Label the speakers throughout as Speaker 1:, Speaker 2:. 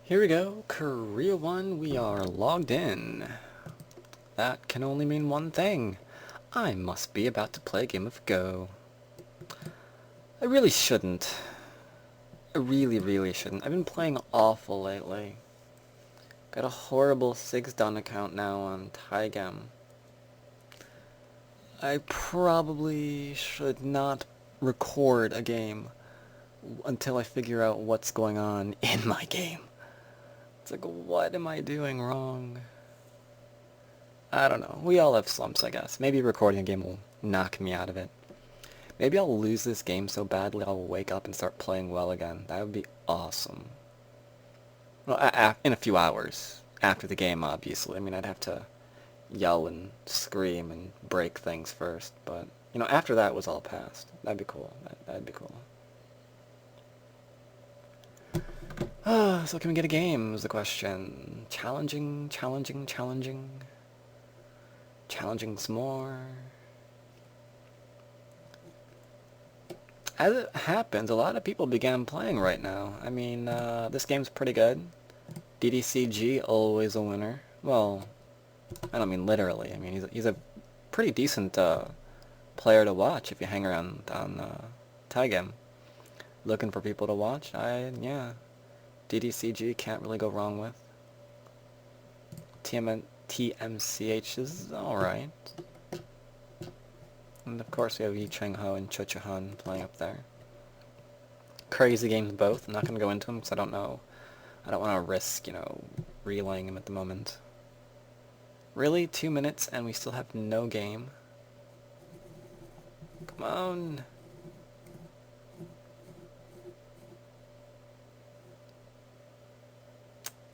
Speaker 1: Here we go, Korea 1, we are logged in. That can only mean one thing. I must be about to play a game of Go. I really shouldn't. I really shouldn't. I've been playing awful lately. Got a horrible 6-dan account now on Tygem. I probably should not record a game until I figure out what's going on in my game. It's like, what am I doing wrong? I don't know. We all have slumps, I guess. Maybe recording a game will knock me out of it. Maybe I'll lose this game so badly I'll wake up and start playing well again. That would be awesome. Well, in a few hours. After the game, obviously. I mean, I'd have to yell and scream and break things first. But, after that was all past. That'd be cool. That'd be cool. So can we get a game is the question. Challenging. Challenging some more. As it happens, a lot of people began playing right now. I mean, this game's pretty good. DDCG, always a winner. Well, I don't mean literally. I mean, he's a pretty decent player to watch if you hang around on Tygem. Looking for people to watch? Yeah. DDCG can't really go wrong with. TMCH is alright. And of course we have Yi Cheng-ho and Cho Cho-han playing up there. Crazy games both. I'm not going to go into them because I don't know. I don't want to risk, relaying them at the moment. Really? 2 minutes and we still have no game? Come on!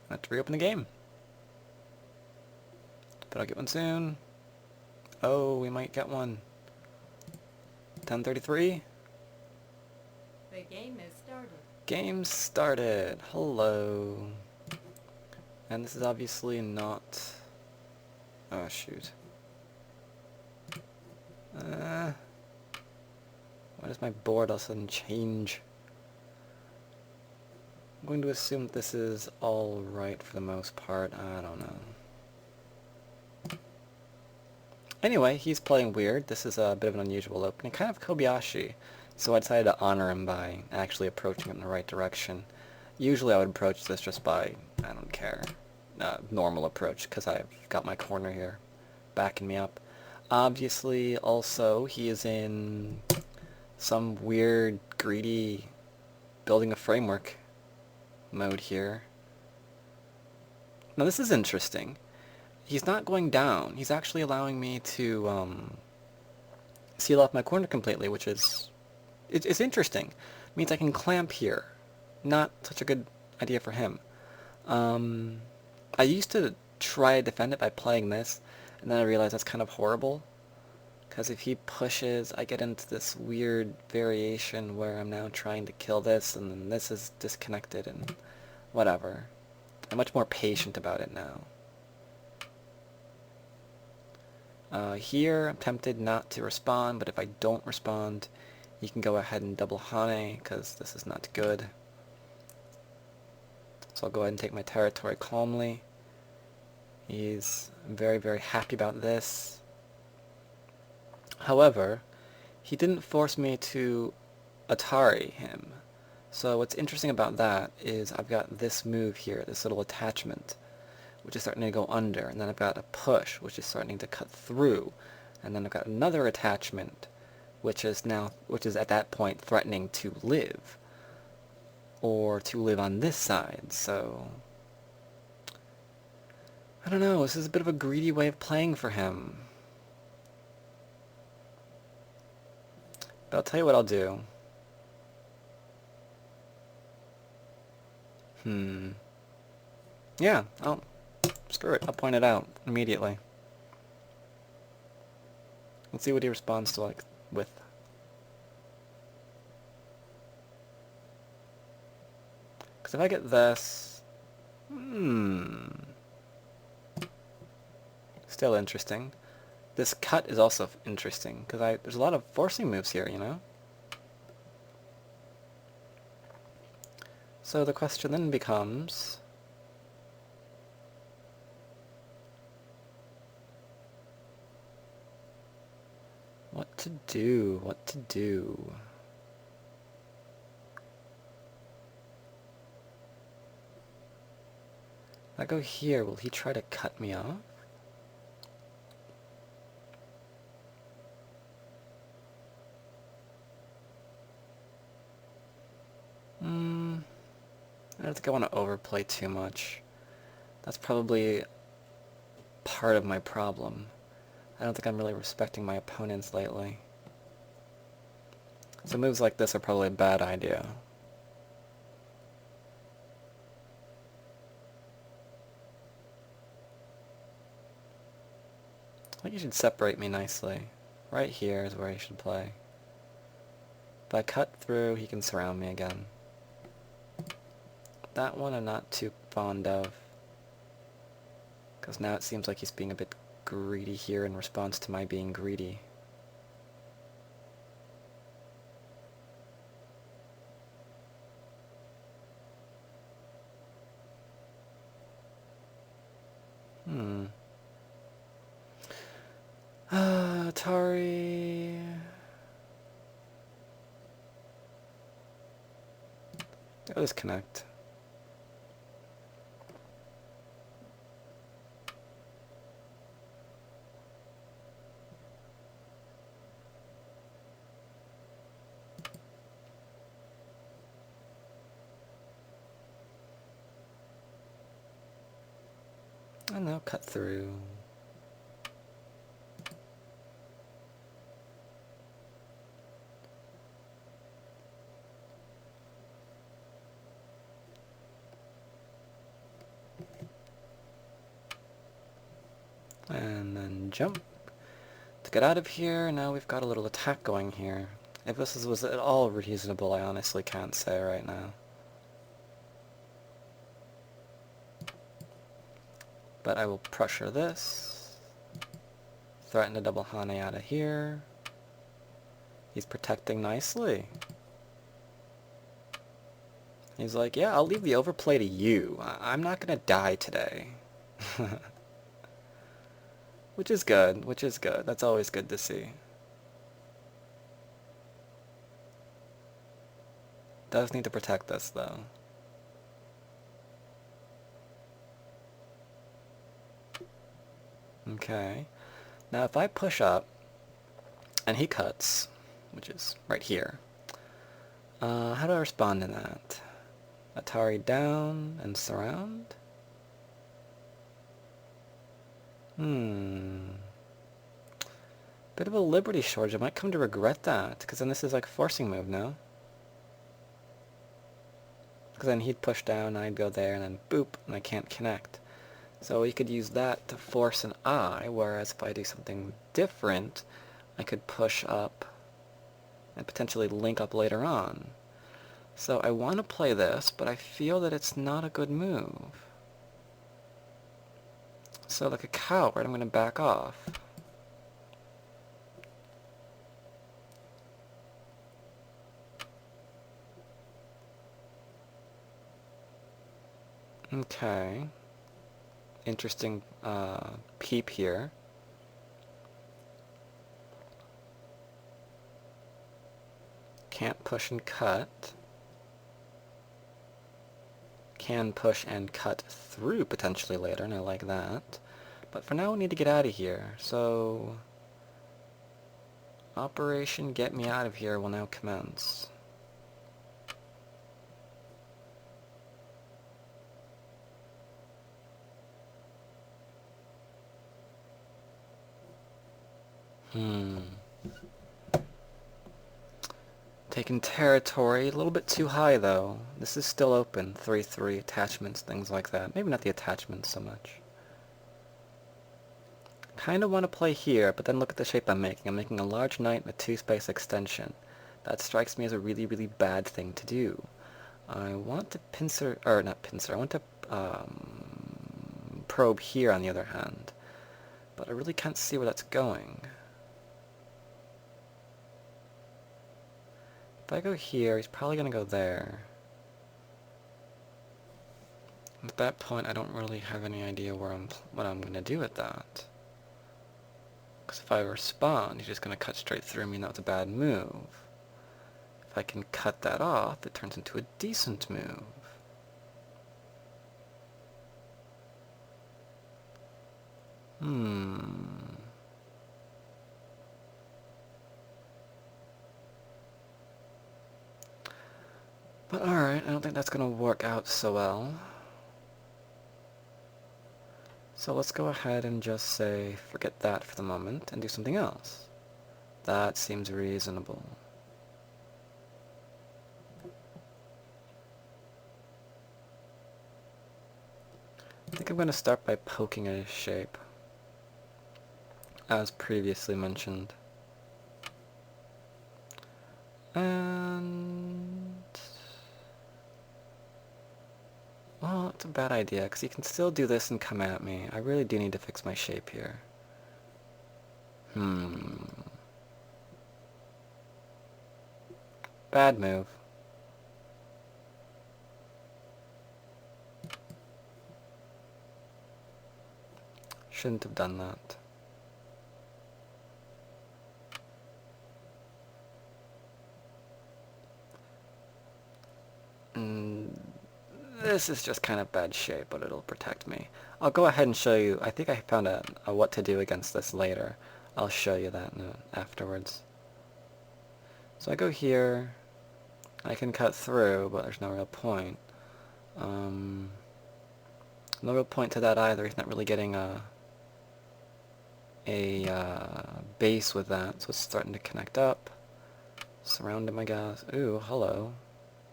Speaker 1: I have to reopen the game. But I'll get one soon. Oh, we might get one. 10:33.
Speaker 2: The game is started.
Speaker 1: Game started. Hello. And this is obviously not... Oh, shoot. Why does my board all of a sudden change? I'm going to assume that this is all right for the most part. I don't know. Anyway, he's playing weird. This is a bit of an unusual opening. Kind of Kobayashi. So I decided to honor him by actually approaching it in the right direction. Usually I would approach this just by, I don't care, normal approach, because I've got my corner here backing me up. Obviously, also, he is in some weird, greedy, building a framework mode here. Now this is interesting. He's not going down. He's actually allowing me to seal off my corner completely, which is... It's interesting. It means I can clamp here. Not such a good idea for him. I used to try to defend it by playing this, and then I realized that's kind of horrible. Because if he pushes, I get into this weird variation where I'm now trying to kill this, and then this is disconnected, and whatever. I'm much more patient about it now. Here, I'm tempted not to respond, but if I don't respond, you can go ahead and double Hane, because this is not good. So I'll go ahead and take my territory calmly. He's very happy about this. However, he didn't force me to Atari him. So what's interesting about that is I've got this move here, this little attachment, which is starting to go under, and then I've got a push, which is starting to cut through, and then I've got another attachment, which is at that point threatening to live, or to live on this side. So I don't know, this is a bit of a greedy way of playing for him. But I'll tell you what I'll do. Yeah, screw it. I'll point it out immediately. Let's see what he responds to with. Because if I get this... Still interesting. This cut is also interesting, because there's a lot of forcing moves here, So the question then becomes... What to do? What to do? If I go here, will he try to cut me off? I don't think I want to overplay too much. That's probably part of my problem. I don't think I'm really respecting my opponents lately. So moves like this are probably a bad idea. I think you should separate me nicely. Right here is where he should play. If I cut through, he can surround me again. That one I'm not too fond of, because now it seems like he's being a bit greedy here in response to my being greedy. Atari... I'll disconnect. And now cut through. And then jump. To get out of here, now we've got a little attack going here. If this was at all reasonable, I honestly can't say right now. But I will pressure this. Threaten to double Hane out of here. He's protecting nicely. He's like, yeah, I'll leave the overplay to you. I'm not gonna die today. Which is good, which is good. That's always good to see. Does need to protect this, though. Okay. Now if I push up, and he cuts, which is right here, how do I respond to that? Atari down and surround? Bit of a liberty shortage. I might come to regret that, because then this is like a forcing move, no? Because then he'd push down, and I'd go there, and then boop, and I can't connect. So we could use that to force an I, whereas if I do something different, I could push up and potentially link up later on. So I want to play this, but I feel that it's not a good move. So like a coward, I'm going to back off. Okay. Interesting peep here. Can't push and cut. Can push and cut through potentially later, and I like that. But for now we need to get out of here, so... Operation Get Me Out of Here will now commence. Taking territory, a little bit too high though. This is still open, 3-3, attachments, things like that. Maybe not the attachments so much. Kind of want to play here, but then look at the shape I'm making. I'm making a large knight with 2-space extension. That strikes me as a really, really bad thing to do. I want to pincer, or not pincer, I want to probe here on the other hand. But I really can't see where that's going. If I go here, he's probably going to go there. At that point, I don't really have any idea what I'm going to do with that. Because if I respond, he's just going to cut straight through me, and that's a bad move. If I can cut that off, it turns into a decent move. But alright, I don't think that's going to work out so well. So let's go ahead and just say, forget that for the moment, and do something else. That seems reasonable. I think I'm going to start by poking at his shape, as previously mentioned. And... well, it's a bad idea, because he can still do this and come at me. I really do need to fix my shape here. Bad move. Shouldn't have done that. This is just kind of bad shape, but it'll protect me. I'll go ahead and show you. I think I found a what to do against this later. I'll show you that afterwards. So I go here. I can cut through, but there's no real point. No real point to that either. He's not really getting a base with that, so it's starting to connect up. Surround him, I guess. Ooh, hello.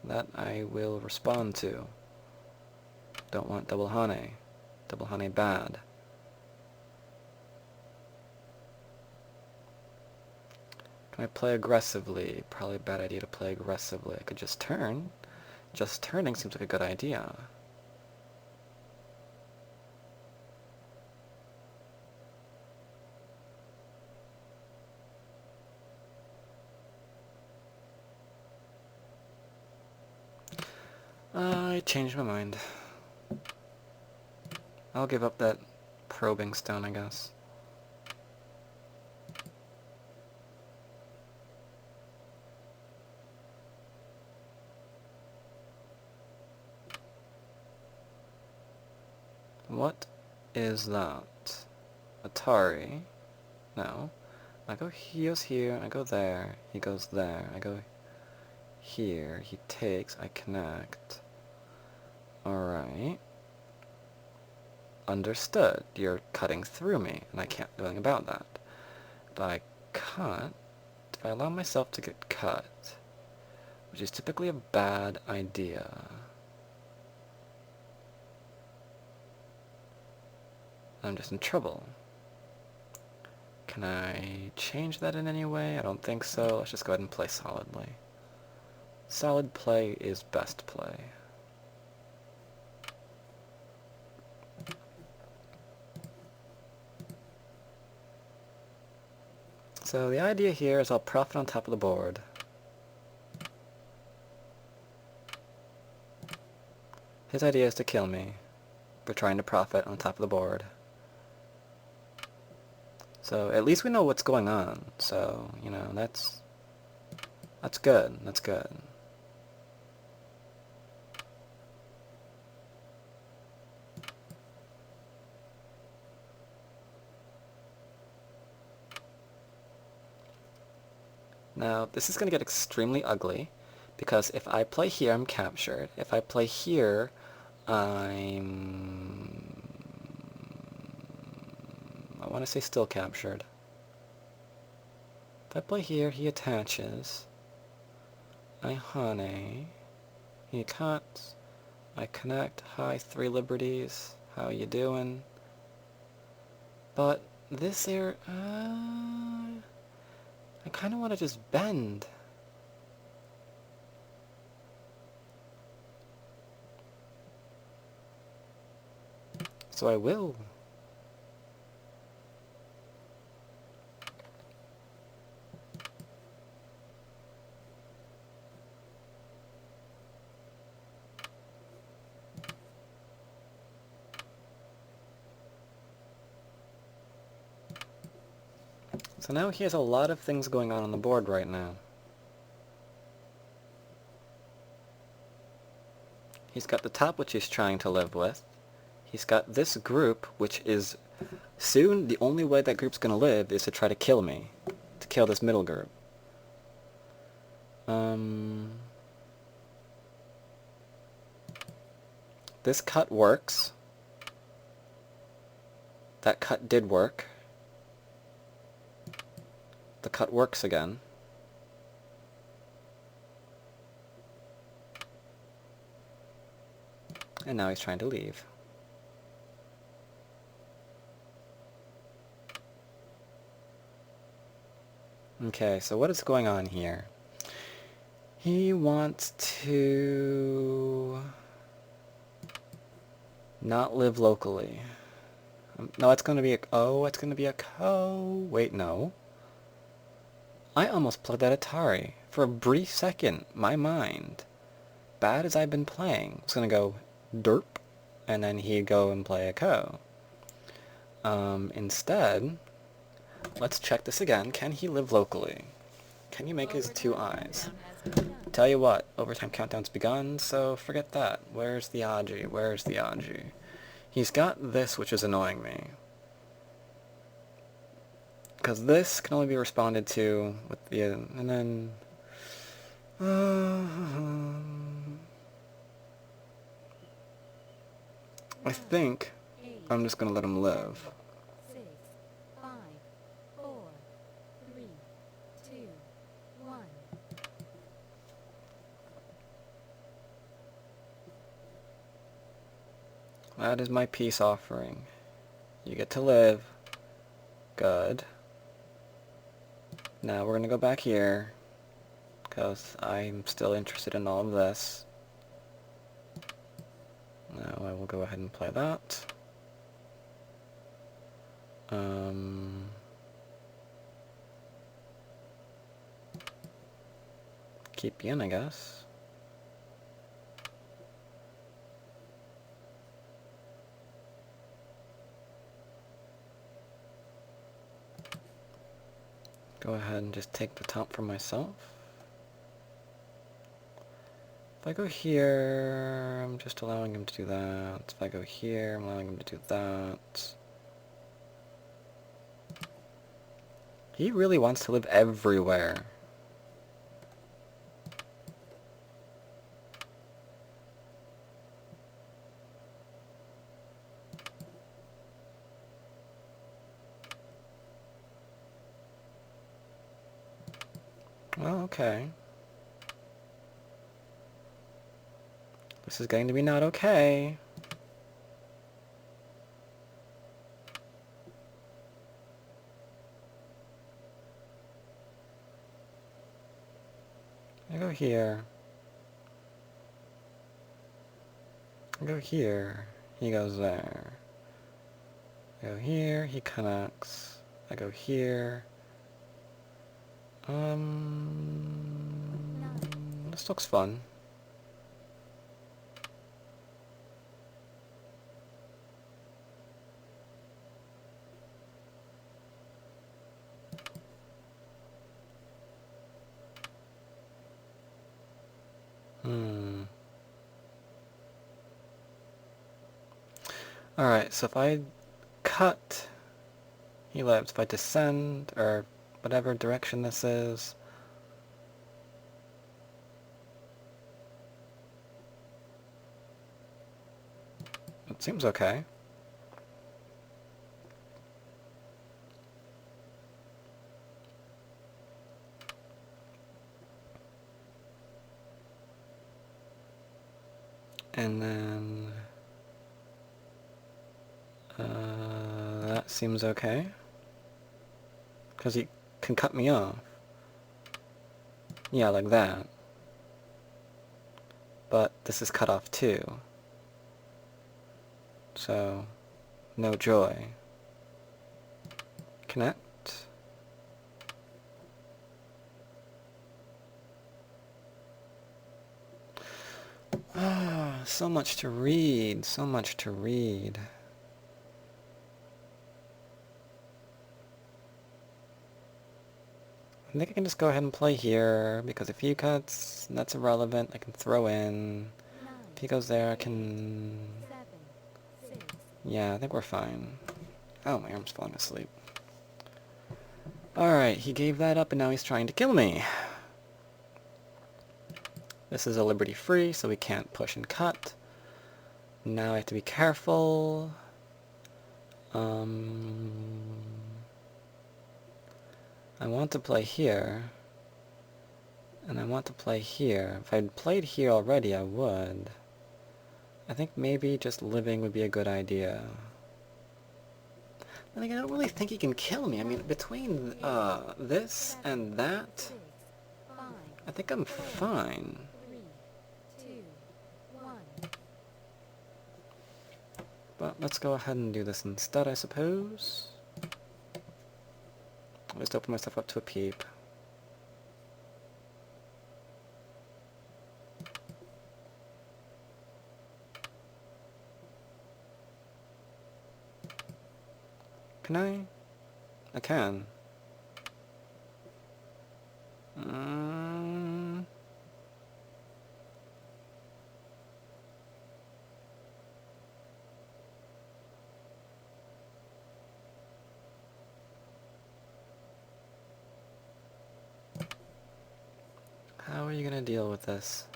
Speaker 1: That I will respond to. Don't want double hane. Double hane bad. Can I play aggressively? Probably a bad idea to play aggressively. I could just turn. Just turning seems like a good idea. I changed my mind. I'll give up that probing stone, I guess. What is that? Atari? No. He goes here, I go there, he goes there, I go here, he takes, I connect. Alright. Understood. You're cutting through me, and I can't do anything about that. If I cut, if I allow myself to get cut, which is typically a bad idea, I'm just in trouble. Can I change that in any way? I don't think so. Let's just go ahead and play solidly. Solid play is best play. So the idea here is I'll profit on top of the board. His idea is to kill me. We're trying to profit on top of the board. So at least we know what's going on. So, you know, that's good. That's good. Now, this is going to get extremely ugly, because if I play here, I'm captured. If I play here, I want to say still captured. If I play here, he attaches. I hane. He cuts. I connect. Hi, 3 liberties. How you doing? But this here, I kind of want to just bend. So I will. So now he has a lot of things going on the board right now. He's got the top, which he's trying to live with. He's got this group, which is soon the only way that group's going to live is to try to kill me. To kill this middle group. This cut works. That cut did work. The cut works again. And now he's trying to leave. Okay, so what is going on here? He wants to not live locally. No, it's going to be a... Oh, it's going to be a Wait, no. I almost plugged that Atari. For a brief second, my mind, bad as I've been playing, was going to go derp, and then he'd go and play a co. Instead, let's check this again. Can he live locally? Can you make his two eyes? Tell you what, overtime countdown's begun, so forget that. Where's the Aji? Where's the Aji? He's got this, which is annoying me. Because this can only be responded to with the... and then... I think I'm just going to let him live.
Speaker 2: 6, 5, 4, 3, 2, 1.
Speaker 1: That is my peace offering. You get to live. Good. Now we're going to go back here, because I'm still interested in all of this. Now I will go ahead and play that. Keep you in, I guess. Go ahead and just take the top for myself. If I go here, I'm just allowing him to do that. If I go here, I'm allowing him to do that. He really wants to live everywhere. Well, okay. This is going to be not okay. I go here. I go here. He goes there. I go here. He connects. I go here. This looks fun. Alright, so if I cut, he lives. If I descend, or whatever direction this is, it seems okay. And then... that seems okay. Because he can cut me off. Yeah, like that. But this is cut off too. So, no joy. Connect. Ah, so much to read, so much to read. I think I can just go ahead and play here, because if he cuts, that's irrelevant. I can throw in. If he goes there, I can...
Speaker 2: 7, 6,
Speaker 1: Yeah, I think we're fine. Oh, my arm's falling asleep. Alright, he gave that up and now he's trying to kill me. This is a liberty free, so we can't push and cut. Now I have to be careful. I want to play here. And I want to play here. If I'd played here already, I would. I think maybe just living would be a good idea. I think I don't really think he can kill me. I mean, between this and that,
Speaker 2: 6, 5,
Speaker 1: I think I'm fine.
Speaker 2: 3, 2, 1.
Speaker 1: But let's go ahead and do this instead, I suppose. I'll just open myself up to a peep. Can I? I can. How are you gonna deal with this?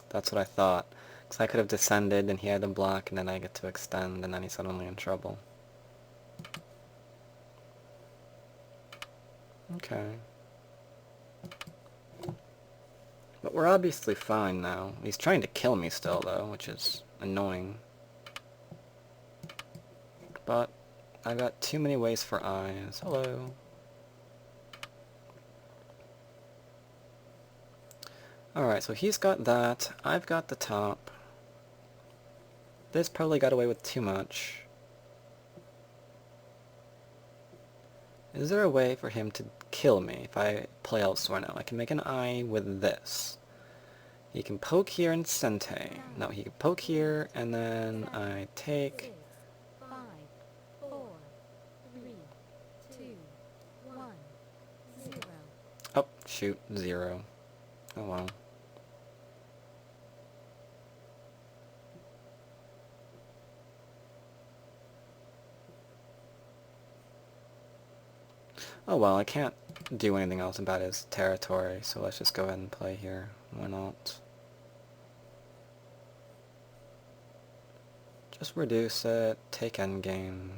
Speaker 1: That's what I thought. Because I could have descended and he had to block and then I get to extend and then he's suddenly in trouble. Okay. But we're obviously fine now. He's trying to kill me still though, which is annoying. But I've got too many ways for eyes. Hello. Alright, so he's got that. I've got the top. This probably got away with too much. Is there a way for him to kill me if I play elsewhere now? I can make an eye with this. He can poke here and sente. No, he can poke here and then I take...
Speaker 2: 6, 5, 4, 3, 2, 1, 0.
Speaker 1: Oh, shoot, 0. Oh well. Oh well, I can't do anything else about his territory, so let's just go ahead and play here. Why not? Just reduce it, take endgame.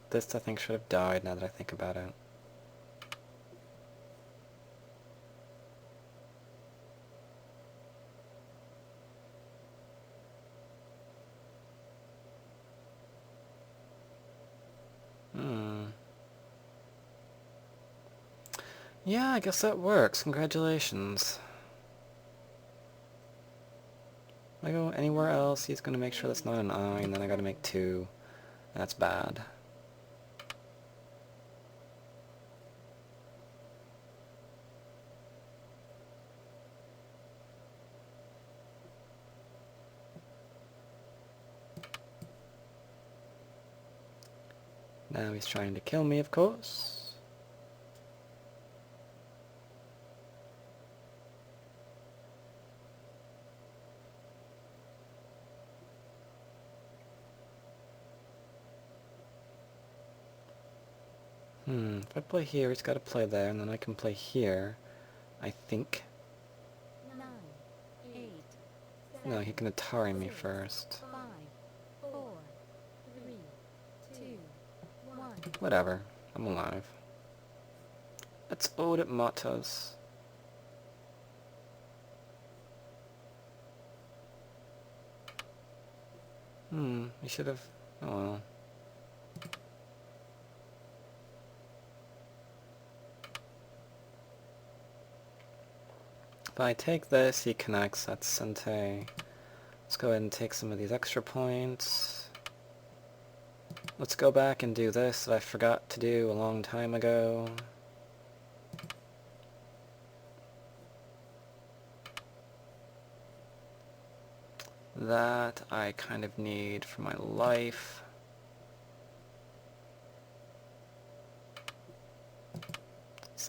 Speaker 1: This I think should have died now that I think about it. Yeah, I guess that works. Congratulations. If I go anywhere else, he's gonna make sure that's not an eye, and then I gotta make 2. That's bad. Now he's trying to kill me, of course. If I play here, he's got to play there, and then I can play here, I think.
Speaker 2: 9, 8,
Speaker 1: No, he can Atari me first.
Speaker 2: 5, 4, 3, 2, 1.
Speaker 1: Whatever, I'm alive. That's all that matters. He should have... Oh well. If I take this, he connects, that's Sente. Let's go ahead and take some of these extra points. Let's go back and do this that I forgot to do a long time ago. That I kind of need for my life.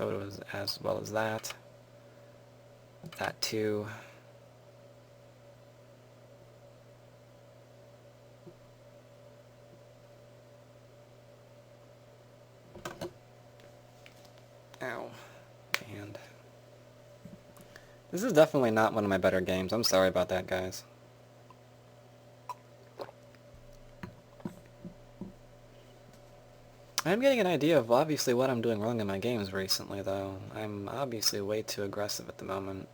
Speaker 1: So it was as well as that. That too. Ow. And this is definitely not one of my better games. I'm sorry about that, guys. I'm getting an idea of obviously what I'm doing wrong in my games recently, though. I'm obviously way too aggressive at the moment.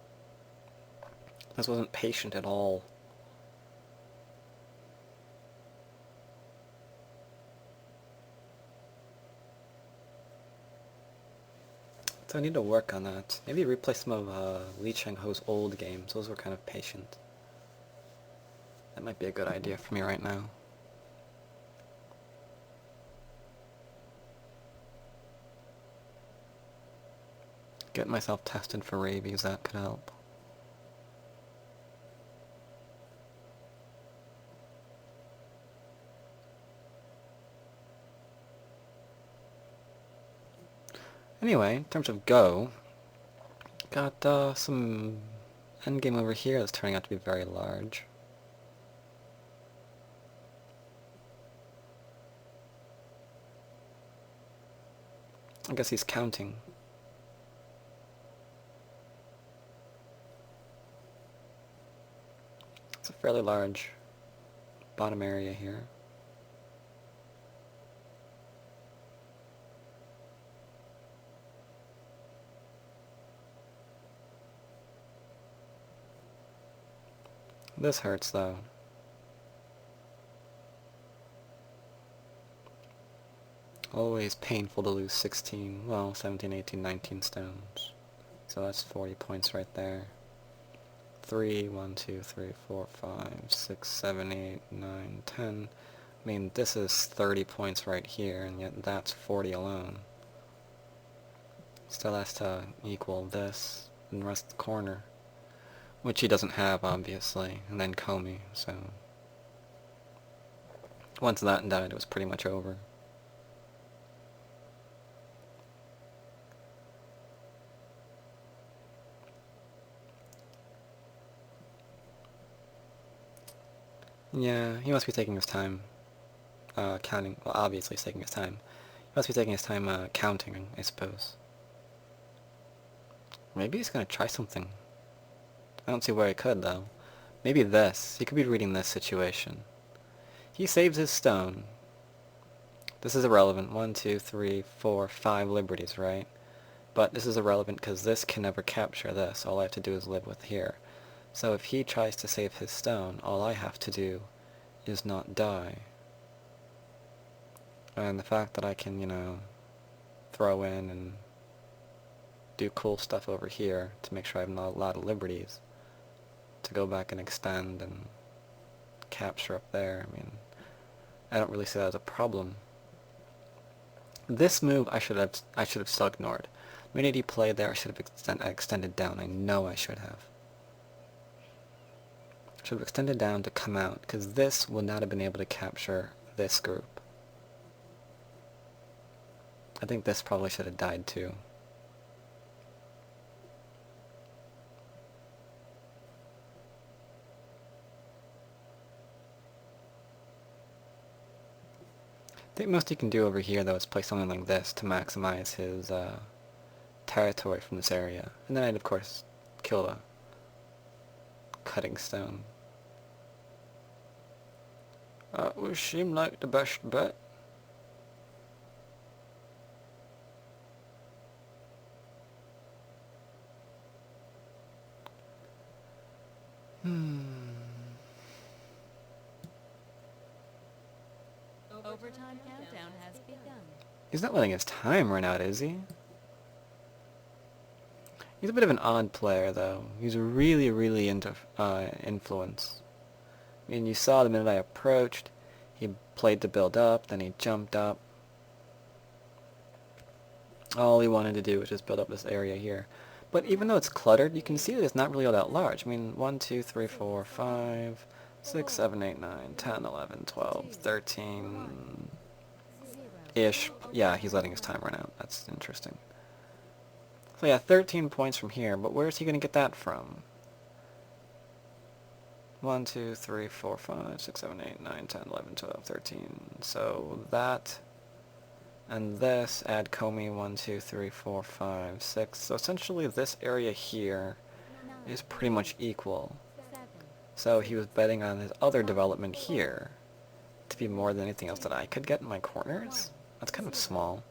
Speaker 1: This wasn't patient at all. So I need to work on that. Maybe replay some of Lee Chang-ho's old games. Those were kind of patient. That might be a good idea for me right now. Get myself tested for rabies, that could help. Anyway, in terms of Go, got some endgame over here that's turning out to be very large. I guess he's counting. It's a fairly large bottom area here. This hurts, though. Always painful to lose 16, well, 17, 18, 19 stones. So that's 40 points right there. 3, 1, 2, 3, 4, 5, 6, 7, 8, 9, 10. I mean, this is 30 points right here, and yet that's 40 alone. Still has to equal this and the rest of the corner. Which he doesn't have, obviously, and then Comey, so... Once that died, it was pretty much over. Yeah, he must be taking his time counting. Well, obviously he's taking his time. He must be taking his time counting, I suppose. Maybe he's gonna try something. I don't see where he could, though. Maybe this. He could be reading this situation. He saves his stone. This is irrelevant. 1, 2, 3, 4, 5 liberties, right? But this is irrelevant because this can never capture this. All I have to do is live with here. So if he tries to save his stone, all I have to do is not die. And the fact that I can, you know, throw in and do cool stuff over here to make sure I have not a lot of liberties to go back and extend and capture up there, I mean, I don't really see that as a problem. This move I should have still ignored. The minute he played there, I should have extended down. I know I should have. Should have extended down to come out, because this would not have been able to capture this group. I think this probably should have died too. I think most he can do over here, though, is play something like this to maximize his territory from this area. And then I'd, of course, kill the cutting stone. Would seem like the best bet.
Speaker 2: Overtime countdown has begun.
Speaker 1: He's not letting his time run out, is he? He's a bit of an odd player, though. He's really, really into influence. I mean, you saw the minute I approached, he played to build up, then he jumped up. All he wanted to do was just build up this area here. But even though it's cluttered, you can see that it's not really all that large. I mean, 1, 2, 3, 4, 5, 6, 7, 8, 9, 10, 11, 12, 13... ish. Yeah, he's letting his time run out. That's interesting. So yeah, 13 points from here, but where's he going to get that from? 1, 2, 3, 4, 5, 6, 7, 8, 9, 10, 11, 12, 13. So that and this add Comey 1, 2, 3, 4, 5, 6. So essentially this area here is pretty much equal. So he was betting on his other development here to be more than anything else that I could get in my corners. That's kind of small.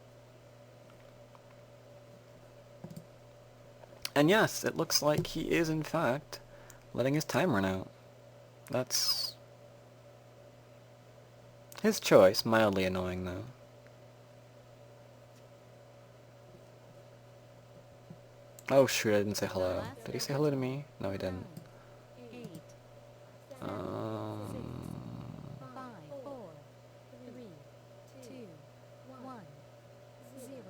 Speaker 1: And yes, it looks like he is in fact letting his time run out. That's his choice, mildly annoying though. Oh shoot, I didn't say hello. Did he say hello to me? No, he didn't.
Speaker 2: 8, 7,
Speaker 1: Um,
Speaker 2: 5, 4, 3, 2, 1, 0.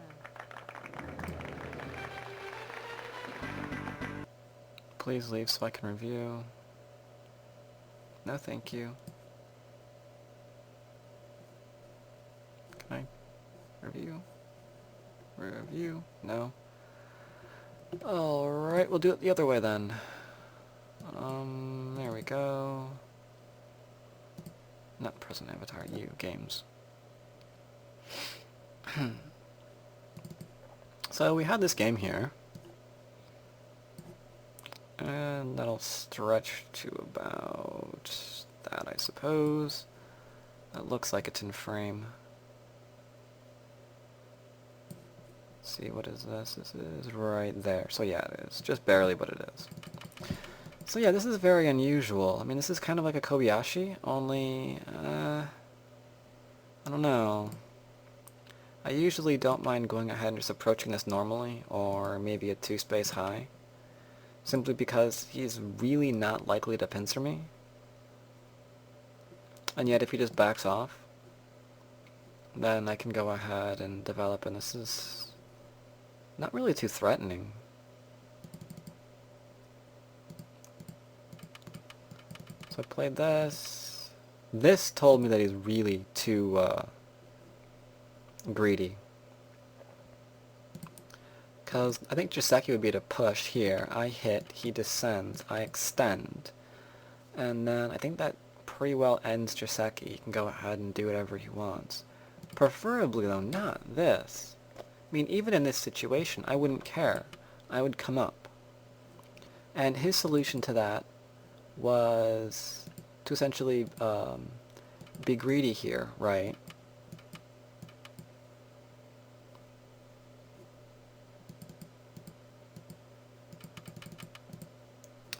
Speaker 1: please leave so I can review. No, thank you. Can I review? Review? No. Alright, we'll do it the other way then. There we go. Not present avatar, you, games. So we had this game here. And that'll stretch to about that, I suppose. That looks like it's in frame. See, what is this? This is right there. So yeah, it is. Just barely, but it is. So yeah, this is very unusual. I mean, this is kind of like a Kobayashi, only, I don't know. I usually don't mind going ahead and just approaching this normally, or maybe a 2-space high. Simply because he's really not likely to pincer me. And yet if he just backs off, then I can go ahead and develop, and this is not really too threatening. So I played this. This told me that he's really too greedy. Because I think Joseki would be to push here. I hit, he descends, I extend. And then I think that pretty well ends Joseki. He can go ahead and do whatever he wants. Preferably, though, not this. I mean, even in this situation, I wouldn't care. I would come up. And his solution to that was to essentially be greedy here, right?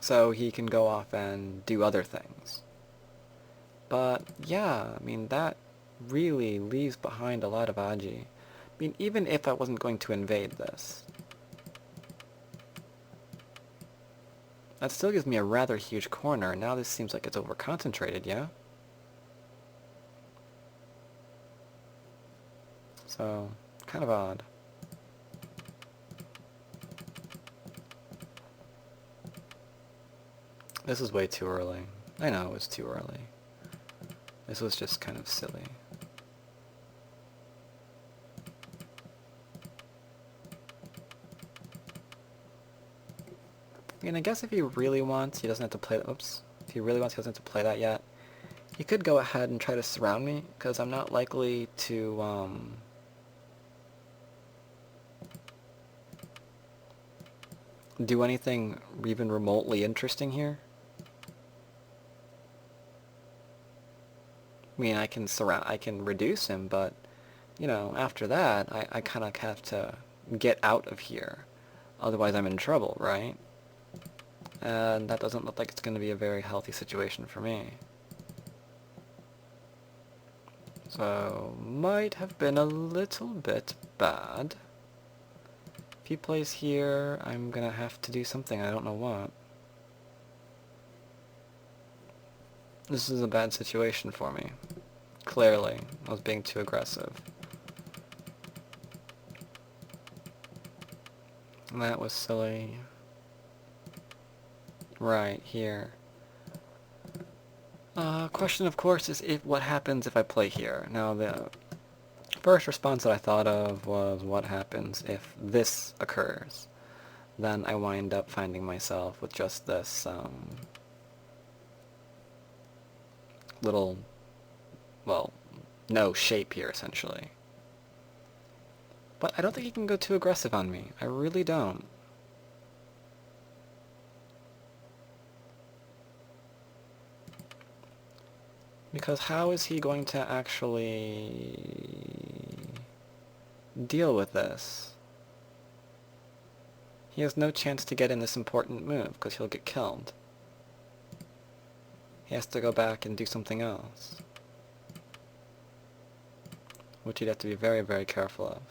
Speaker 1: So he can go off and do other things. But yeah, I mean, that really leaves behind a lot of Aji. I mean, even if I wasn't going to invade this, that still gives me a rather huge corner. Now this seems like it's over-concentrated, yeah? So, kind of odd. This is way too early. I know it was too early. This was just kind of silly. I mean, I guess if he really wants, he doesn't have to play... Oops. If he really wants, he doesn't have to play that yet. He could go ahead and try to surround me, because I'm not likely to, do anything even remotely interesting here. I mean, I can reduce him, but, you know, after that, I kind of have to get out of here. Otherwise I'm in trouble, right? And that doesn't look like it's going to be a very healthy situation for me. So, might have been a little bit bad. If he plays here, I'm going to have to do something, I don't know what. This is a bad situation for me. Clearly, I was being too aggressive. That was silly. Right, here. Question, of course, is what happens if I play here? Now, the first response that I thought of was what happens if this occurs. then I wind up finding myself with just this little, well, no shape here, essentially. But I don't think he can go too aggressive on me. I really don't. Because how is he going to actually deal with this? He has no chance to get in this important move, because he'll get killed. He has to go back and do something else, which he'd have to be very, very careful of.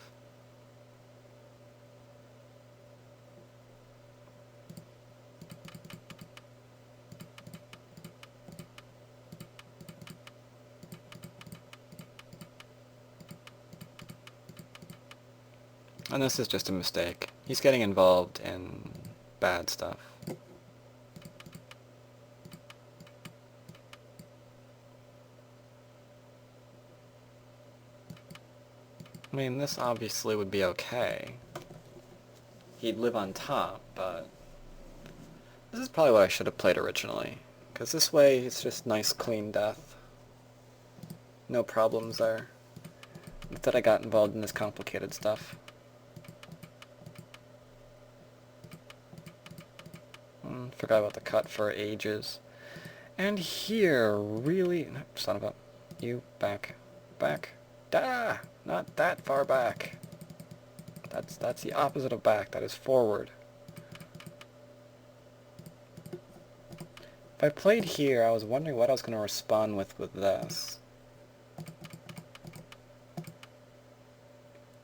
Speaker 1: And this is just a mistake. He's getting involved in bad stuff. I mean, this obviously would be okay. He'd live on top, but this is probably what I should have played originally. Because this way, it's just nice, clean death. No problems there. Instead I got involved in this complicated stuff. Forgot about the cut for ages. And here, really... Son of a... You, back. Back. Da! Not that far back. That's the opposite of back. That is forward. If I played here, I was wondering what I was going to respond with this.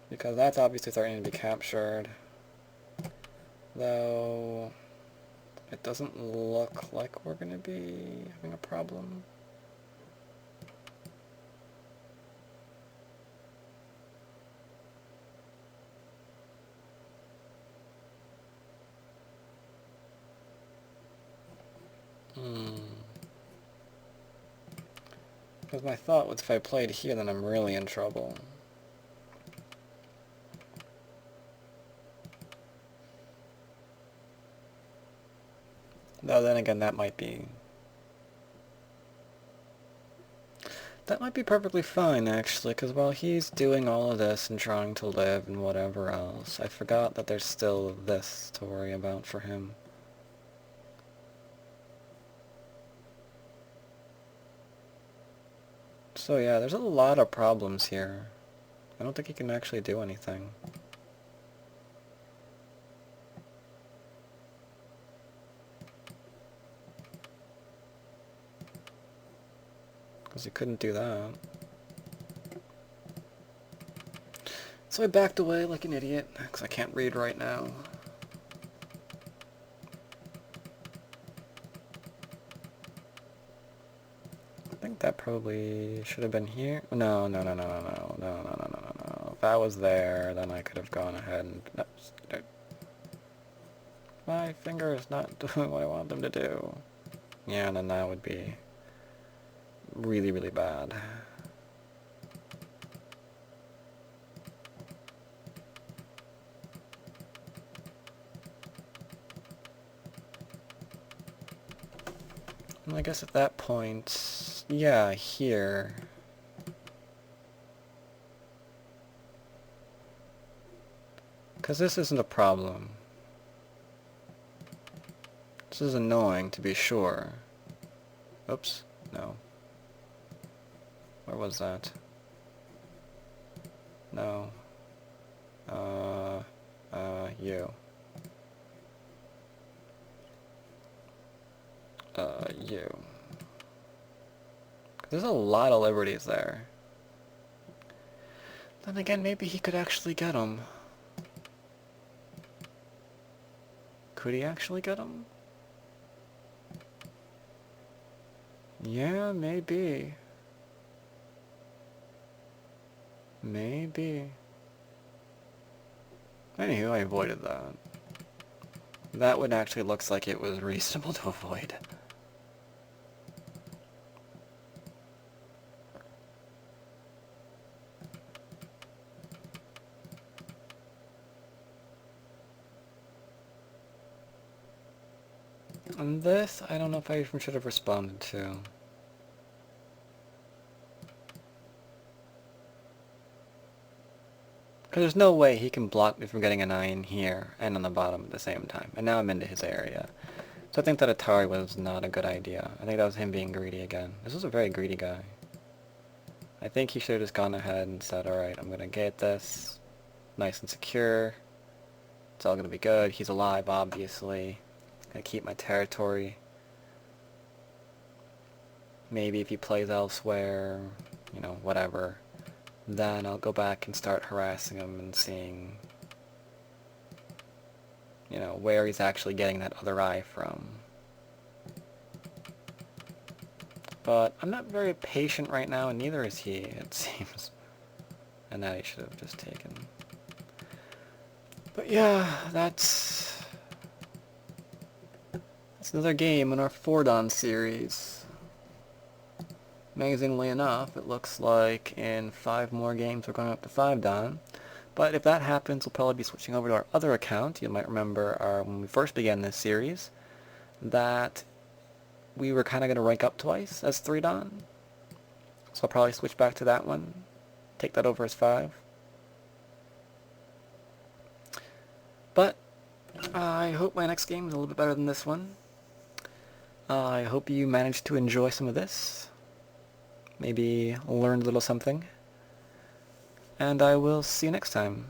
Speaker 1: Because that's obviously starting to be captured. Though... it doesn't look like we're going to be having a problem. Because my thought was if I played here, then I'm really in trouble. Though then again, that might be perfectly fine, actually, because while he's doing all of this and trying to live and whatever else, I forgot that there's still this to worry about for him. So yeah, there's a lot of problems here. I don't think he can actually do anything. Because he couldn't do that. So I backed away like an idiot, because I can't read right now. I think that probably should have been here. No. If that was there, then I could have gone ahead and... No, my finger is not doing what I want them to do. Yeah, and then that would be really, really bad. And I guess at that point, yeah, here. Because this isn't a problem. This is annoying, to be sure. Oops, no. Where was that? No. You. You. There's a lot of liberties there. Then again, maybe he could actually get them. Could he actually get them? Yeah, maybe. Maybe. Anywho, I avoided that. That one actually looks like it was reasonable to avoid. And this, I don't know if I even should have responded to. Because there's no way he can block me from getting a 9 here and on the bottom at the same time. And now I'm into his area. So I think that Atari was not a good idea. I think that was him being greedy again. This was a very greedy guy. I think he should have just gone ahead and said, alright, I'm going to get this nice and secure. It's all going to be good. He's alive, obviously. Going to keep my territory. Maybe if he plays elsewhere, you know, whatever. Then I'll go back and start harassing him and seeing, you know, where he's actually getting that other eye from. But I'm not very patient right now, and neither is he, it seems. And that he should have just taken. But yeah, that's another game in our 4-Dan series. Amazingly enough, it looks like in 5 more games we're going up to 5-Dan. But if that happens, we'll probably be switching over to our other account. You might remember when we first began this series that we were kind of going to rank up twice as 3-Dan. So I'll probably switch back to that one, take that over as 5. But I hope my next game is a little bit better than this one. I hope you managed to enjoy some of this. Maybe learned a little something. And I will see you next time.